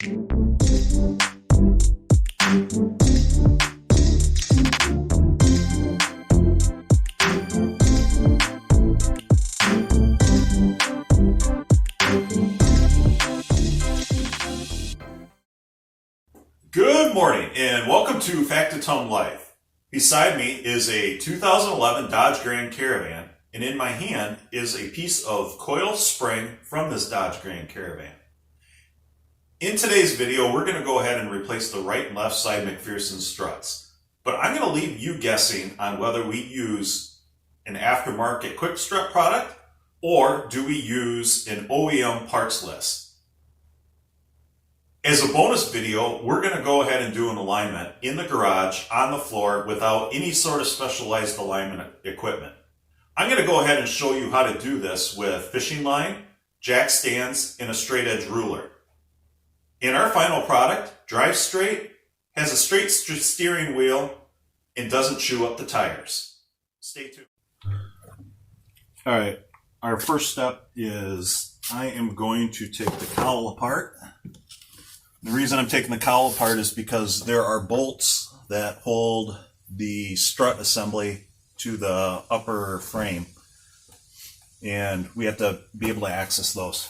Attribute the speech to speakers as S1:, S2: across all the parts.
S1: Good morning and welcome to Factotum Life. Beside me is a 2011 Dodge Grand Caravan, and in my hand is a piece of coil spring from this Dodge Grand Caravan. In today's video, we're going to go ahead and replace the right and left side McPherson struts. But I'm going to leave you guessing on whether we use an aftermarket quick strut product or do we use an OEM parts list. As a bonus video, we're going to go ahead and do an alignment in the garage on the floor without any sort of specialized alignment equipment. I'm going to go ahead and show you how to do this with fishing line, jack stands, and a straight edge ruler. And our final product drives straight, has a straight steering wheel, and doesn't chew up the tires. Stay tuned. All right, our first step is I am going to take the cowl apart. The reason I'm taking the cowl apart is because there are bolts that hold the strut assembly to the upper frame, and we have to be able to access those.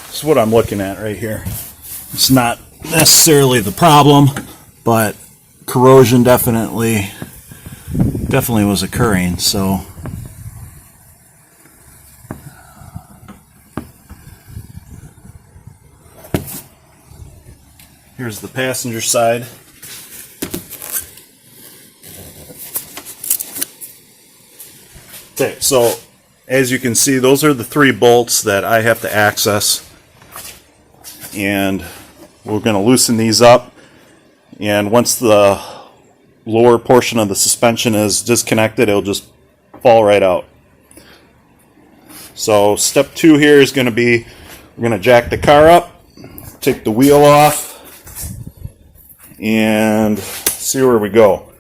S1: That's what I'm looking at right here. It's not necessarily the problem, but corrosion definitely was occurring. So here's the passenger side. Okay, so as you can see, those are the 3 bolts that I have to access. And we're going to loosen these up, and once the lower portion of the suspension is disconnected, it'll just fall right out. So step 2 here is going to be, we're going to jack the car up, take the wheel off, and see where we go.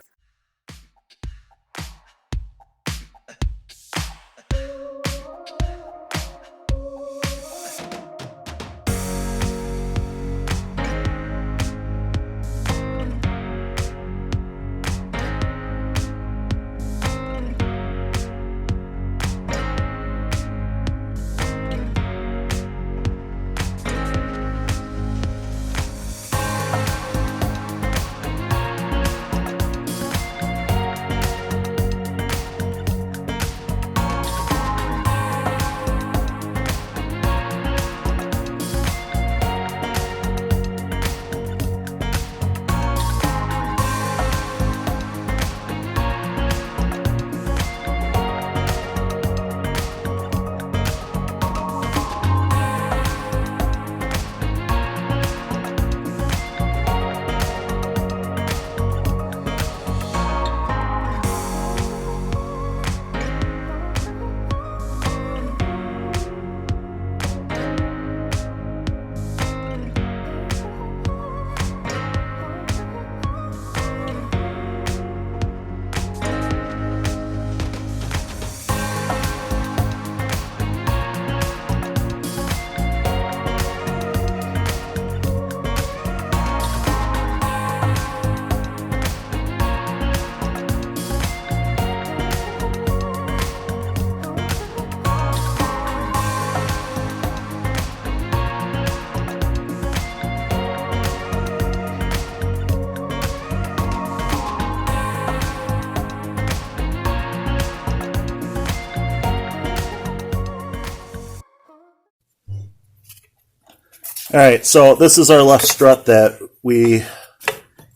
S2: Alright, so this is our left strut that we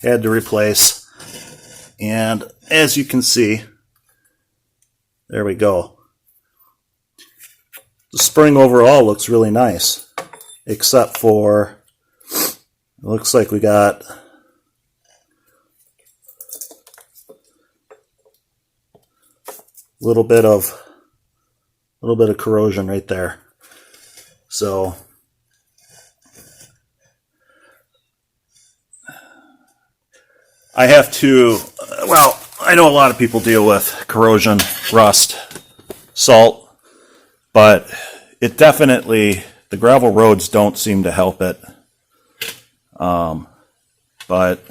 S2: had to replace. And as you can see, there we go. The spring overall looks really nice, except for it looks like we got a little bit of corrosion right there. So I have to, well, I know a lot of people deal with corrosion, rust, salt, but it definitely, the gravel roads don't seem to help it. But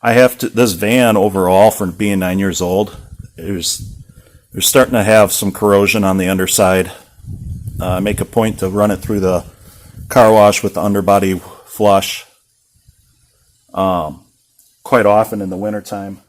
S2: I have to, this van overall, for being 9 years old, they're starting to have some corrosion on the underside. Make a point to run it through the car wash with the underbody flush quite often in the wintertime.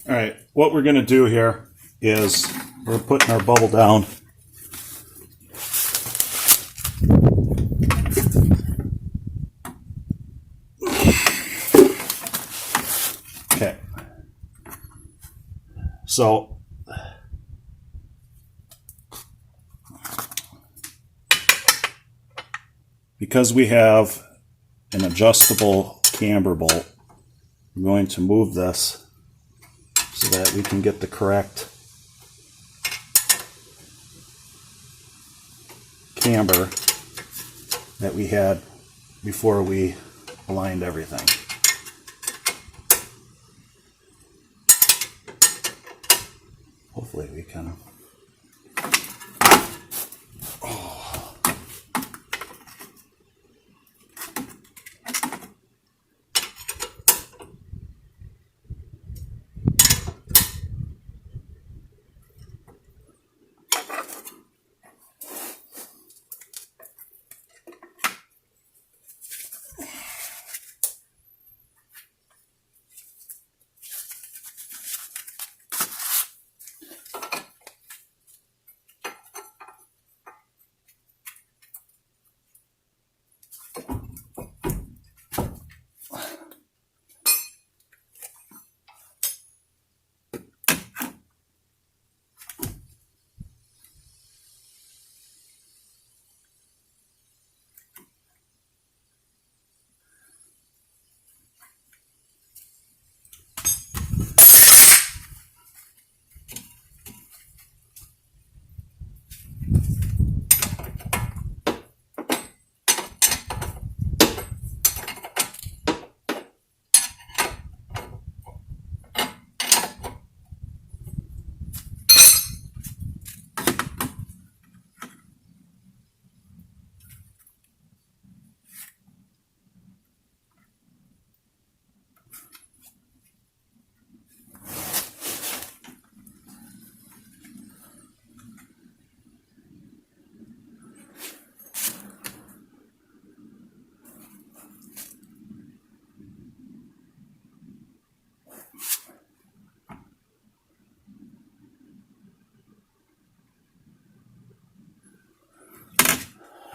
S2: Alright, what we're going to do here is we're putting our bubble down. Okay. So because we have an adjustable camber bolt, I'm going to move this so that we can get the correct camber that we had before we aligned everything. Hopefully we can.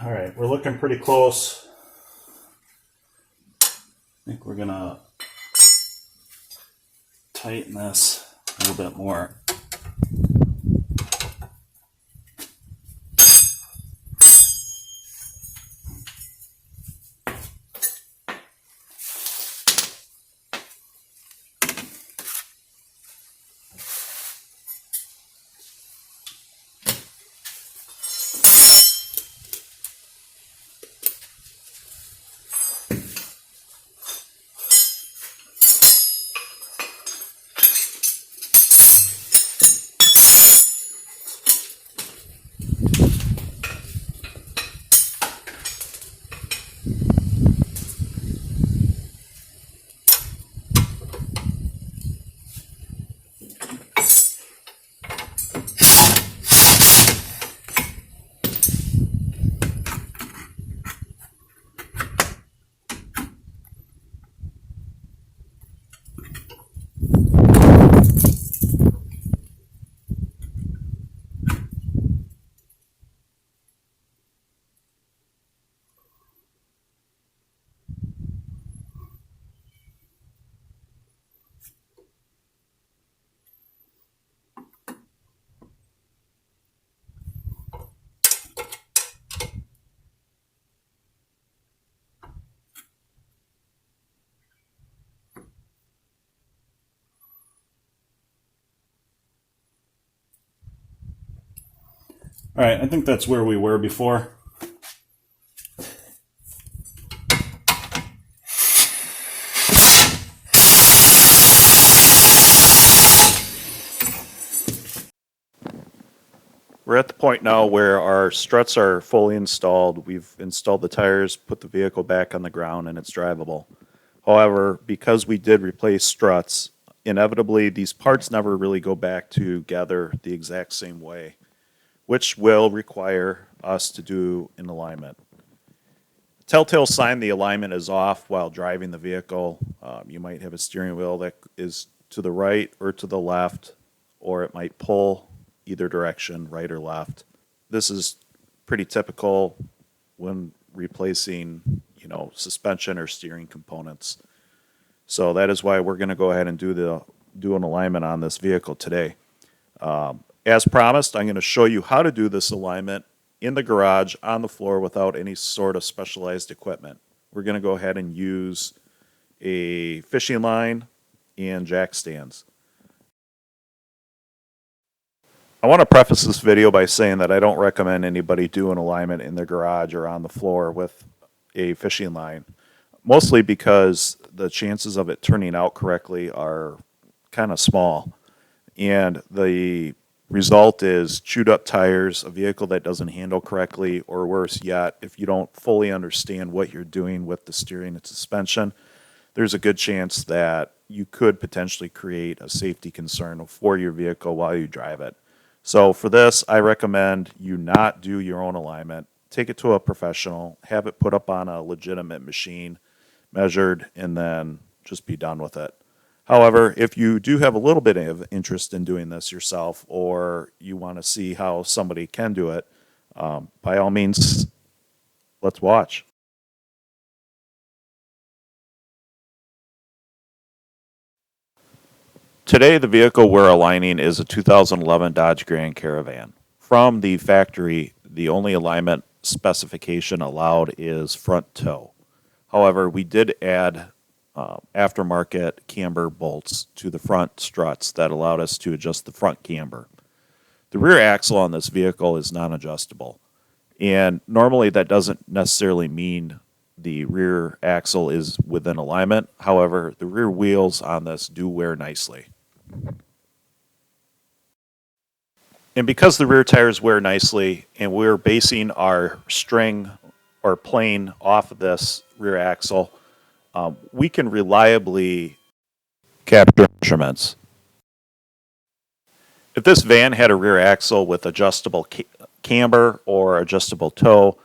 S2: All right, we're looking pretty close. I think we're gonna tighten this a little bit more. All right, I think that's where we were before. We're at the point now where our struts are fully installed. We've installed the tires, put the vehicle back on the ground, and it's drivable. However, because we did replace struts, inevitably these parts never really go back together the exact same way, which will require us to do an alignment. Telltale sign the alignment is off while driving the vehicle. You might have a steering wheel that is to the right or to the left, or it might pull either direction, right or left. This is pretty typical when replacing, suspension or steering components. So that is why we're going to go ahead and do an alignment on this vehicle today. As promised, I'm going to show you how to do this alignment in the garage on the floor without any sort of specialized equipment. We're going to go ahead and use a fishing line and jack stands. I want to preface this video by saying that I don't recommend anybody do an alignment in their garage or on the floor with a fishing line, mostly because the chances of it turning out correctly are kind of small. And the result is chewed up tires, a vehicle that doesn't handle correctly, or worse yet, if you don't fully understand what you're doing with the steering and suspension, there's a good chance that you could potentially create a safety concern for your vehicle while you drive it. So for this, I recommend you not do your own alignment. Take it to a professional, have it put up on a legitimate machine, measured, and then just be done with it. However, if you do have a little bit of interest in doing this yourself, or you want to see how somebody can do it, by all means, let's watch. Today, the vehicle we're aligning is a 2011 Dodge Grand Caravan. From the factory, the only alignment specification allowed is front toe. However, we did add aftermarket camber bolts to the front struts that allowed us to adjust the front camber. The rear axle on this vehicle is non-adjustable, and normally that doesn't necessarily mean the rear axle is within alignment. However, the rear wheels on this do wear nicely. And because the rear tires wear nicely and we're basing our string or plane off of this rear axle, we can reliably capture measurements. If this van had a rear axle with adjustable camber or adjustable toe,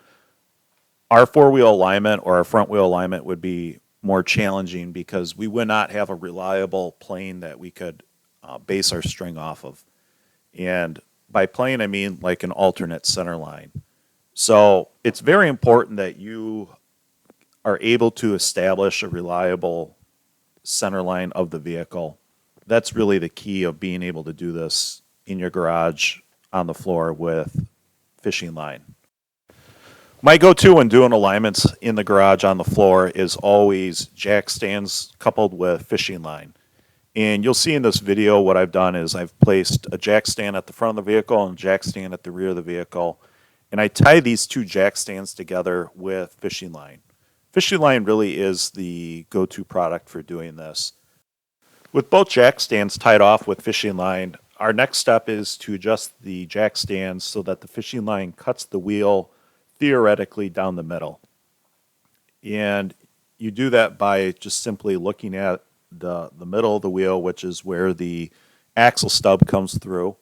S2: our four-wheel alignment or our front wheel alignment would be more challenging because we would not have a reliable plane that we could base our string off of. And by plane, I mean like an alternate center line. So it's very important that you are able to establish a reliable center line of the vehicle. That's really the key of being able to do this in your garage on the floor with fishing line. My go-to when doing alignments in the garage on the floor is always jack stands coupled with fishing line. And you'll see in this video what I've done is I've placed a jack stand at the front of the vehicle and a jack stand at the rear of the vehicle. And I tie these two jack stands together with fishing line. Fishing line really is the go-to product for doing this. With both jack stands tied off with fishing line, our next step is to adjust the jack stands so that the fishing line cuts the wheel theoretically down the middle. And you do that by just simply looking at the middle of the wheel, which is where the axle stub comes through.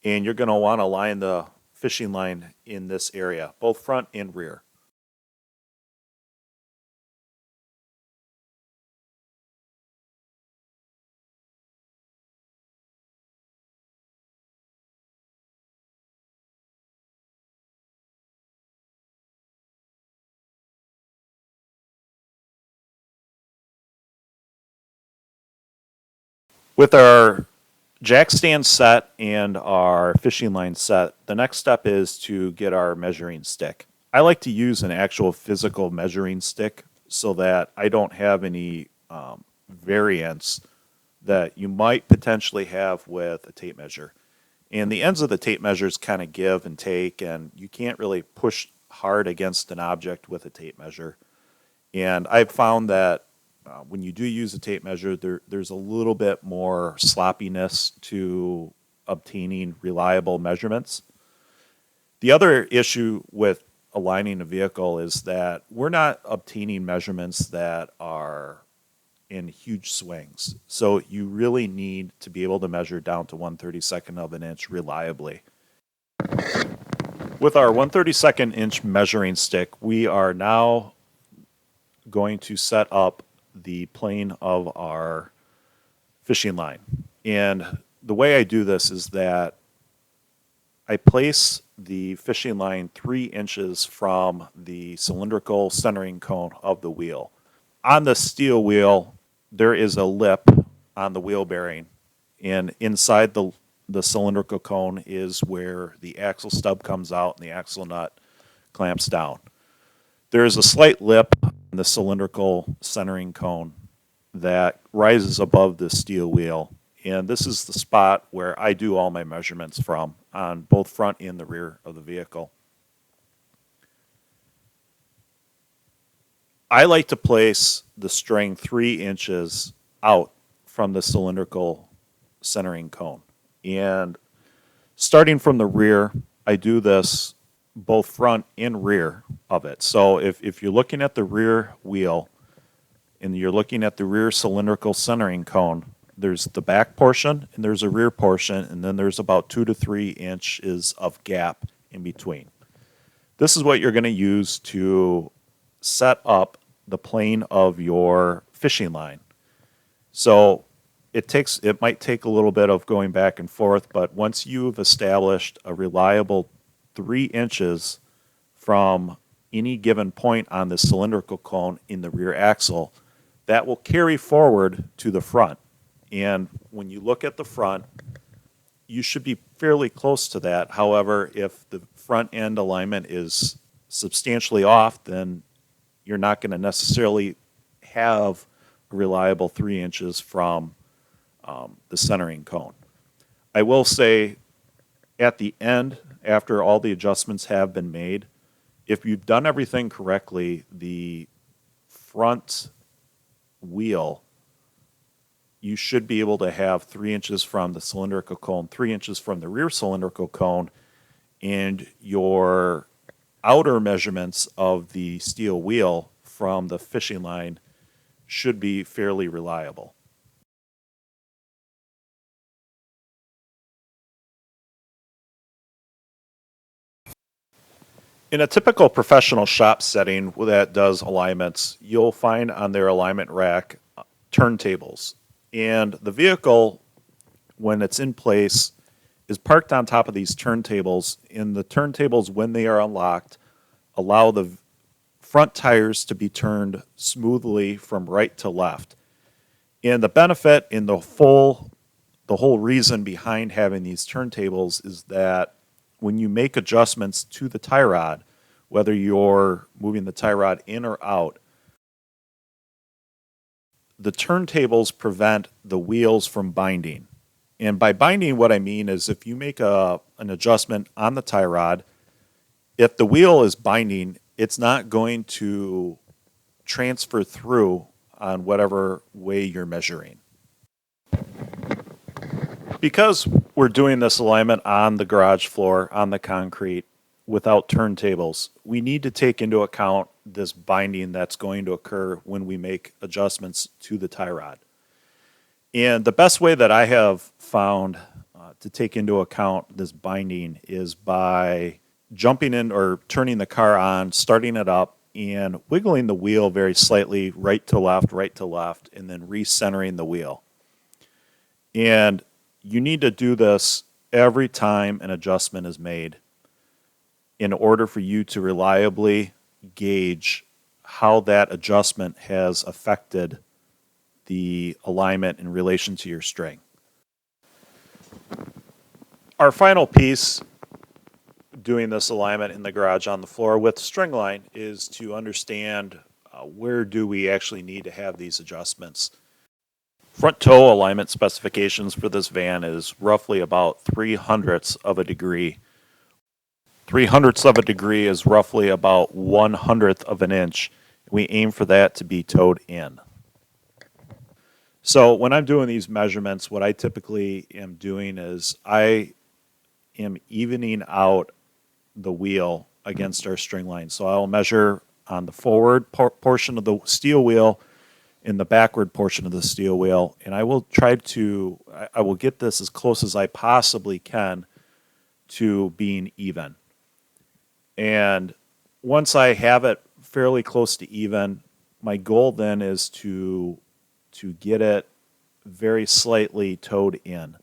S2: And you're going to want to line the fishing line in this area, both front and rear. With our jack stand set and our fishing line set, the next step is to get our measuring stick. I like to use an actual physical measuring stick so that I don't have any variance that you might potentially have with a tape measure. And the ends of the tape measures kind of give and take, and you can't really push hard against an object with a tape measure. And I've found that when you do use a tape measure, there's a little bit more sloppiness to obtaining reliable measurements. The other issue with aligning a vehicle is that we're not obtaining measurements that are in huge swings. So you really need to be able to measure down to 1/32 of an inch reliably. With our 1/32 inch measuring stick, we are now going to set up the plane of our fishing line. And the way I do this is that I place the fishing line 3 inches from the cylindrical centering cone of the wheel. On the steel wheel, there is a lip on the wheel bearing, and inside the cylindrical cone is where the axle stub comes out and the axle nut clamps down. There is a slight lip on the cylindrical centering cone that rises above the steel wheel, and this is the spot where I do all my measurements from on both front and the rear of the vehicle. I like to place the string 3 inches out from the cylindrical centering cone. And starting from the rear, I do this both front and rear of it. So if you're looking at the rear wheel and you're looking at the rear cylindrical centering cone, there's the back portion and there's a rear portion, and then there's about 2 to 3 inches of gap in between. This is what you're going to use to set up the plane of your fishing line. So it might take a little bit of going back and forth, but once you've established a reliable 3 inches from any given point on the cylindrical cone in the rear axle, that will carry forward to the front. And when you look at the front, you should be fairly close to that. However, if the front end alignment is substantially off, then you're not going to necessarily have a reliable 3 inches from the centering cone. I will say at the end, after all the adjustments have been made, if you've done everything correctly, the front wheel, you should be able to have 3 inches from the cylindrical cone, 3 inches from the rear cylindrical cone, and your outer measurements of the steel wheel from the fishing line should be fairly reliable. In a typical professional shop setting that does alignments, you'll find on their alignment rack turntables. And the vehicle, when it's in place, is parked on top of these turntables. And the turntables, when they are unlocked, allow the front tires to be turned smoothly from right to left. And the benefit in the whole reason behind having these turntables is that when you make adjustments to the tie rod, whether you're moving the tie rod in or out, the turntables prevent the wheels from binding. And by binding, what I mean is if you make an adjustment on the tie rod, if the wheel is binding, it's not going to transfer through on whatever way you're measuring. Because we're doing this alignment on the garage floor, on the concrete, without turntables, we need to take into account this binding that's going to occur when we make adjustments to the tie rod. And the best way that I have found to take into account this binding is by jumping in or turning the car on, starting it up, and wiggling the wheel very slightly right to left, and then recentering the wheel. And you need to do this every time an adjustment is made in order for you to reliably gauge how that adjustment has affected the alignment in relation to your string. Our final piece doing this alignment in the garage on the floor with string line is to understand where do we actually need to have these adjustments. Front toe alignment specifications for this van is roughly about 3/100ths of a degree. 3/100ths of a degree is roughly about 1/100th of an inch. We aim for that to be toed in. So when I'm doing these measurements, what I typically am doing is I am evening out the wheel against our string line. So I'll measure on the forward portion of the steel wheel in the backward portion of the steel wheel, and I will get this as close as I possibly can to being even. And once I have it fairly close to even, my goal then is to get it very slightly toed in.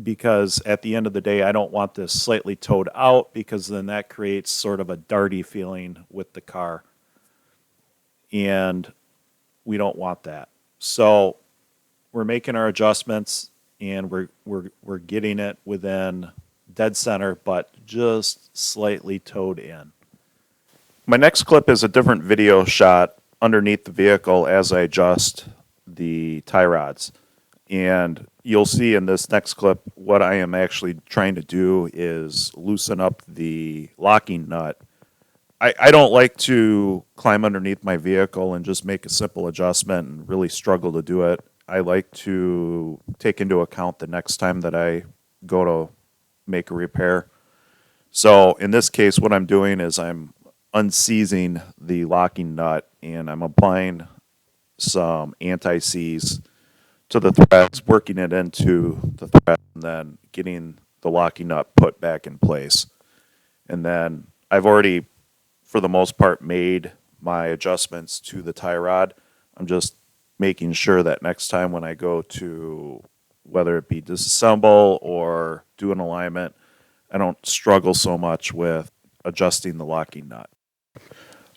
S2: Because at the end of the day, I don't want this slightly toed out because then that creates sort of a darty feeling with the car. And we don't want that. So we're making our adjustments and we're getting it within dead center, but just slightly toed in. My next clip is a different video shot underneath the vehicle as I adjust the tie rods. And you'll see in this next clip what I am actually trying to do is loosen up the locking nut. I don't like to climb underneath my vehicle and just make a simple adjustment and really struggle to do it. I like to take into account the next time that I go to make a repair. So in this case, what I'm doing is I'm unseizing the locking nut and I'm applying some anti-seize to the threads, working it into the thread, and then getting the locking nut put back in place. And then I've already, for the most part, made my adjustments to the tie rod. I'm just making sure that next time when I go to, whether it be disassemble or do an alignment, I don't struggle so much with adjusting the locking nut.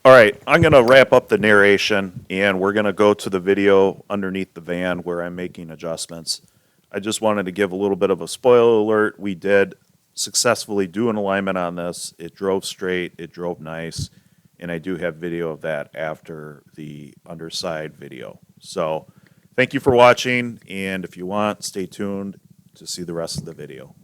S2: All right, I'm going to wrap up the narration, and we're going to go to the video underneath the van where I'm making adjustments. I just wanted to give a little bit of a spoiler alert. We did successfully do an alignment on this. It drove straight, it drove nice, and I do have video of that after the underside video. So thank you for watching, and if you want, stay tuned to see the rest of the video.